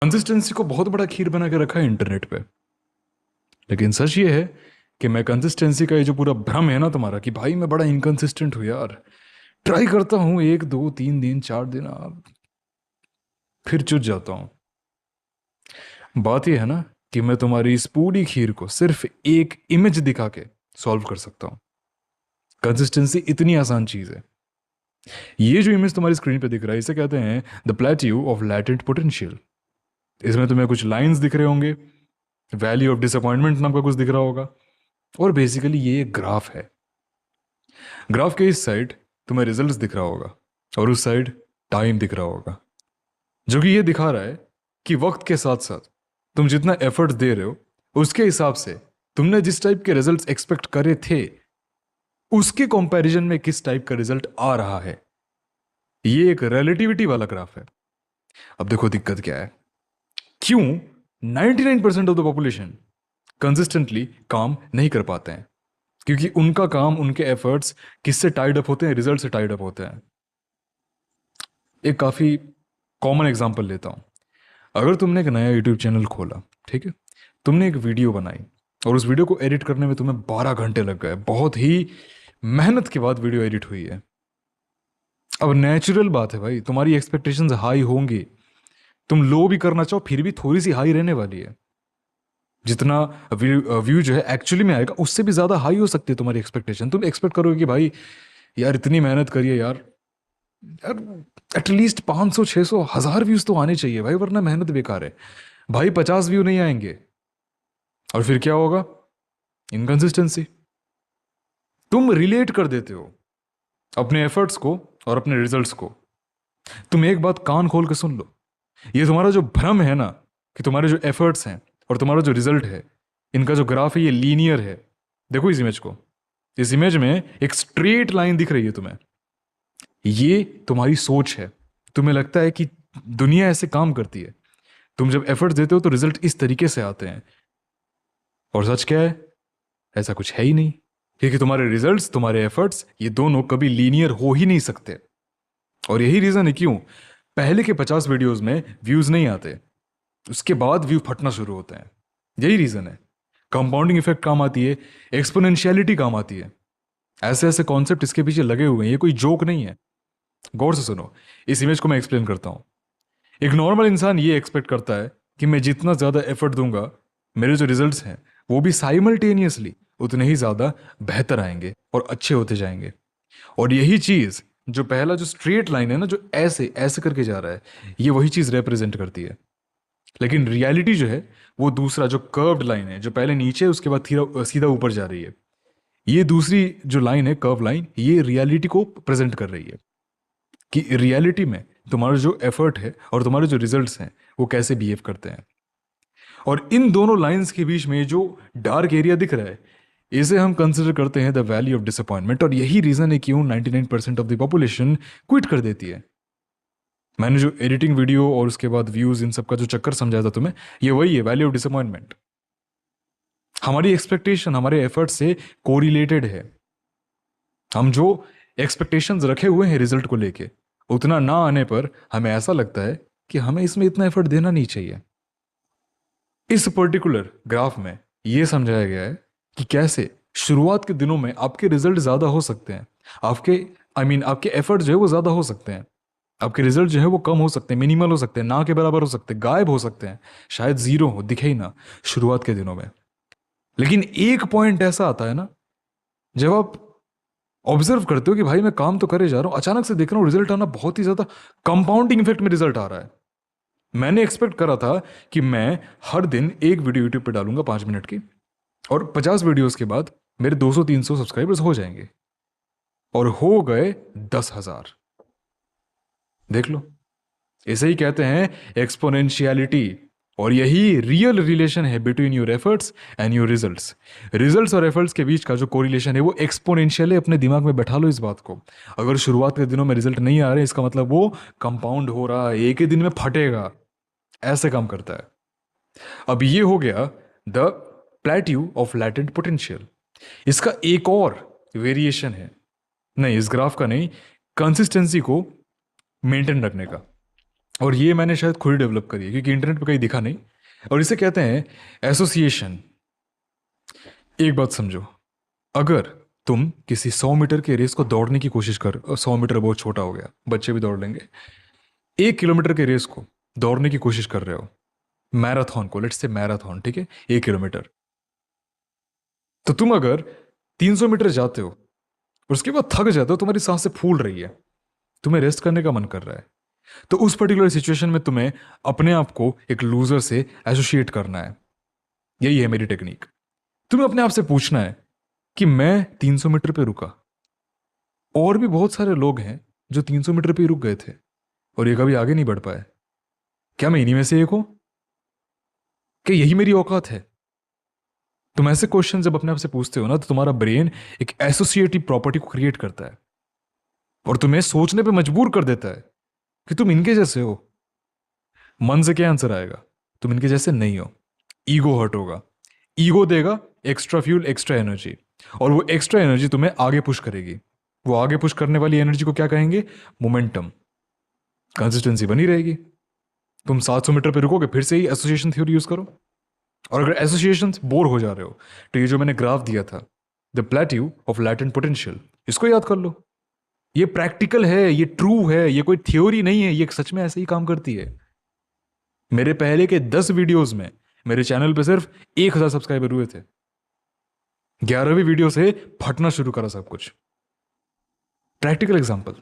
Consistency को बहुत बड़ा खीर बना के रखा है इंटरनेट पे। लेकिन सच ये है कि मैं कंसिस्टेंसी का ये जो पूरा भ्रम है ना तुम्हारा कि भाई मैं बड़ा इनकंसिस्टेंट हूँ यार, ट्राई करता हूँ 1 2 3 दिन 4 दिन, फिर चुट जाता हूँ। बात ये है ना कि मैं तुम्हारी इस पूरी खीर को सिर्फ एक इमेज दिखा के सॉल्व कर सकता हूँ। कंसिस्टेंसी इतनी आसान चीज है। ये जो इमेज तुम्हारी स्क्रीन पे दिख रहा है इसे कहते हैं the plateau of latent potential. इसमें तुम्हें कुछ लाइंस दिख रहे होंगे, वैल्यू ऑफ डिसअपॉइंटमेंट नाम का कुछ दिख रहा होगा, और बेसिकली ये एक ग्राफ है। ग्राफ के इस साइड तुम्हें रिजल्ट्स दिख रहा होगा और उस साइड टाइम दिख रहा होगा, जो कि ये दिखा रहा है कि वक्त के साथ साथ तुम जितना एफर्ट दे रहे हो उसके हिसाब से तुमने जिस टाइप के रिजल्ट्स एक्सपेक्ट करे थे उसके कंपैरिजन में किस टाइप का रिजल्ट आ रहा है। ये एक रिलेटिविटी वाला ग्राफ है। अब देखो दिक्कत क्या है, क्यों 99% ऑफ द पॉपुलेशन कंसिस्टेंटली काम नहीं कर पाते हैं। क्योंकि उनका काम, उनके एफर्ट्स किससे टाइड अप होते हैं? रिजल्ट से टाइड अप होते हैं। एक काफ़ी कॉमन एग्जांपल लेता हूँ। अगर तुमने एक नया यूट्यूब चैनल खोला, ठीक है, तुमने एक वीडियो बनाई और उस वीडियो को एडिट करने में तुम्हें 12 घंटे लग गए, बहुत ही मेहनत के बाद वीडियो एडिट हुई है। अब नेचुरल बात है भाई, तुम्हारी एक्सपेक्टेशंस हाई होंगी, तुम लो भी करना चाहो फिर भी थोड़ी सी हाई रहने वाली है। जितना व्यू जो है एक्चुअली में आएगा उससे भी ज़्यादा हाई हो सकती है तुम्हारी एक्सपेक्टेशन। तुम एक्सपेक्ट करोगे कि भाई यार इतनी मेहनत करिए यार, यार एटलीस्ट 500 600 1000 व्यूज तो आने चाहिए भाई, वरना मेहनत बेकार है। भाई 50 व्यू नहीं आएंगे और फिर क्या होगा? इनकंसिस्टेंसी। तुम रिलेट कर देते हो अपने एफर्ट्स को और अपने रिजल्ट्स को। तुम एक बात कान खोल के सुन लो, ये तुम्हारा जो भ्रम है ना कि तुम्हारे जो एफर्ट्स हैं और तुम्हारा जो रिजल्ट है, इनका जो ग्राफ है ये लीनियर है। देखो इस इमेज को, इस इमेज में एक स्ट्रेट लाइन दिख रही है तुम्हें। ये तुम्हारी सोच है, तुम्हें लगता है कि दुनिया ऐसे काम करती है। तुम जब एफर्ट देते हो तो रिजल्ट इस तरीके से आते हैं, और सच क्या है? ऐसा कुछ है ही नहीं। क्योंकि तुम्हारे रिजल्ट्स, तुम्हारे एफर्ट्स, ये दोनों कभी लीनियर हो ही नहीं सकते। और यही रीजन है क्यों पहले के 50 वीडियोस में व्यूज नहीं आते, उसके बाद व्यू फटना शुरू होते हैं। यही रीजन है। कंपाउंडिंग इफेक्ट काम आती है, एक्सपोनेंशियलिटी काम आती है। ऐसे ऐसे कॉन्सेप्ट इसके पीछे लगे हुए हैं, ये कोई जोक नहीं है। गौर से सुनो, इस इमेज को मैं एक्सप्लेन करता हूं। एक नॉर्मल इंसान ये एक्सपेक्ट करता है कि मैं जितना ज्यादा एफर्ट दूंगा मेरे जो रिजल्ट्स हैं वो भी साइमल्टेनियसली उतने ही ज्यादा बेहतर आएंगे और अच्छे होते जाएंगे। और यही चीज, जो पहला जो स्ट्रेट लाइन है ना, जो ऐसे ऐसे करके जा रहा है, ये वही चीज रिप्रेजेंट करती है। लेकिन रियलिटी जो है वो दूसरा, जो कर्व्ड लाइन है, जो पहले नीचे उसके बाद सीधा ऊपर जा रही है, ये दूसरी जो लाइन है, कर्व लाइन, ये रियलिटी को प्रेजेंट कर रही है कि रियलिटी में तुम्हारा जो एफर्ट है और तुम्हारे जो रिजल्ट्स हैं वो कैसे बिहेव करते हैं। और इन दोनों लाइंस के बीच में जो डार्क एरिया दिख रहा है, इसे हम कंसिडर करते हैं द वैल्यू ऑफ डिसअपॉइंटमेंट। और यही रीजन है क्यों 99% ऑफ द पॉपुलेशन क्विट कर देती है। मैंने जो एडिटिंग वीडियो और उसके बाद व्यूज इन सब का जो चक्कर समझाया था तुम्हें, ये वही है, वैल्यू ऑफ डिसअपॉइंटमेंट। हमारी एक्सपेक्टेशन हमारे एफर्ट से कोरिलेटेड है। हम जो एक्सपेक्टेशंस रखे हुए हैं रिजल्ट को लेके, उतना ना आने पर हमें ऐसा लगता है कि हमें इसमें इतना एफर्ट देना नहीं चाहिए। इस पर्टिकुलर ग्राफ में यह समझाया गया है कि कैसे शुरुआत के दिनों में आपके रिजल्ट ज्यादा हो सकते हैं, आपके आपके एफर्ट जो है वो ज्यादा हो सकते हैं, आपके रिजल्ट जो है वो कम हो सकते हैं, मिनिमल हो सकते हैं, ना के बराबर हो सकते हैं, गायब हो सकते हैं, शायद जीरो हो, दिखे ही ना शुरुआत के दिनों में। लेकिन एक पॉइंट ऐसा आता है ना, जब आप ऑब्जर्व करते हो कि भाई मैं काम तो करे जा रहा हूं, अचानक से देख रहा हूं रिजल्ट आना बहुत ही ज्यादा कंपाउंडिंग इफेक्ट में रिजल्ट आ रहा है। मैंने एक्सपेक्ट करा था कि मैं हर दिन एक वीडियो यूट्यूब पे डालूंगा 5 मिनट की, और 50 वीडियोस के बाद मेरे 200 300 सब्सक्राइबर्स हो जाएंगे, और हो गए 10,000। देख लो, इसे ही कहते हैं एक्सपोनेंशियलिटी। और यही रियल रिलेशन है between your efforts and your results. Results और एफर्ट्स के बीच का जो कोरिलेशन है वो एक्सपोनेंशियल है। अपने दिमाग में बैठा लो इस बात को। अगर शुरुआत के दिनों में रिजल्ट नहीं आ रहे, इसका मतलब वो कंपाउंड हो रहा है, एक ही दिन में फटेगा। ऐसे काम करता है। अब ये हो गया the plateau of latent potential. इसका एक और वेरिएशन है, नहीं इस ग्राफ का नहीं, कंसिस्टेंसी को मेंटेन रखने का। और ये मैंने शायद खुद ही डेवलप करी है क्योंकि इंटरनेट पे कहीं दिखा नहीं। और इसे कहते हैं एसोसिएशन। एक बात समझो, अगर तुम किसी 100 मीटर के रेस को दौड़ने की कोशिश कर, 100 मीटर बहुत छोटा हो गया, बच्चे भी दौड़ लेंगे, 1 किलोमीटर के रेस को दौड़ने की कोशिश कर रहे हो, मैराथन को, लेट्स से मैराथन, ठीक है, 1 किलोमीटर। तो तुम अगर 300 मीटर जाते हो और उसके बाद थक जाते हो, तुम्हारी सांसें फूल रही है, तुम्हें रेस्ट करने का मन कर रहा है, तो उस पर्टिकुलर सिचुएशन में तुम्हें अपने आप को एक लूजर से एसोसिएट करना है। यही है मेरी टेक्निक। तुम्हें अपने आप से पूछना है कि मैं 300 मीटर पे रुका, और भी बहुत सारे लोग हैं जो 300 मीटर पे ही रुक गए थे और ये कभी आगे नहीं बढ़ पाए। क्या मैं इन्हीं में से एक हूं? क्या यही मेरी औकात है? तुम ऐसे क्वेश्चन जब अपने आप से पूछते हो ना, तो तुम्हारा ब्रेन एक एसोसिएटिव प्रॉपर्टी को क्रिएट करता है और तुम्हें सोचने पे मजबूर कर देता है कि तुम इनके जैसे हो। मन से क्या आंसर आएगा? तुम इनके जैसे नहीं हो। ईगो हर्ट होगा। ईगो देगा एक्स्ट्रा फ्यूल, एक्स्ट्रा एनर्जी, और वो एक्स्ट्रा एनर्जी तुम्हें आगे पुश करेगी। वो आगे पुश करने वाली एनर्जी को क्या कहेंगे? मोमेंटम। कंसिस्टेंसी बनी रहेगी। तुम 700 मीटर पे रुकोगे, फिर से ही एसोसिएशन थ्योरी यूज करो। और अगर एसोसिएशन बोर हो जा रहे हो, तो ये जो मैंने ग्राफ दिया था, the plateau of latent potential, इसको याद कर लो। ये प्रैक्टिकल है, ये ट्रू है, ये कोई थ्योरी नहीं है, ये सच में ऐसे ही काम करती है। मेरे पहले के 10 वीडियोस में मेरे चैनल पे सिर्फ 1,000 सब्सक्राइबर हुए थे। 11वीं वीडियो से फटना शुरू करा सब कुछ। Practical example.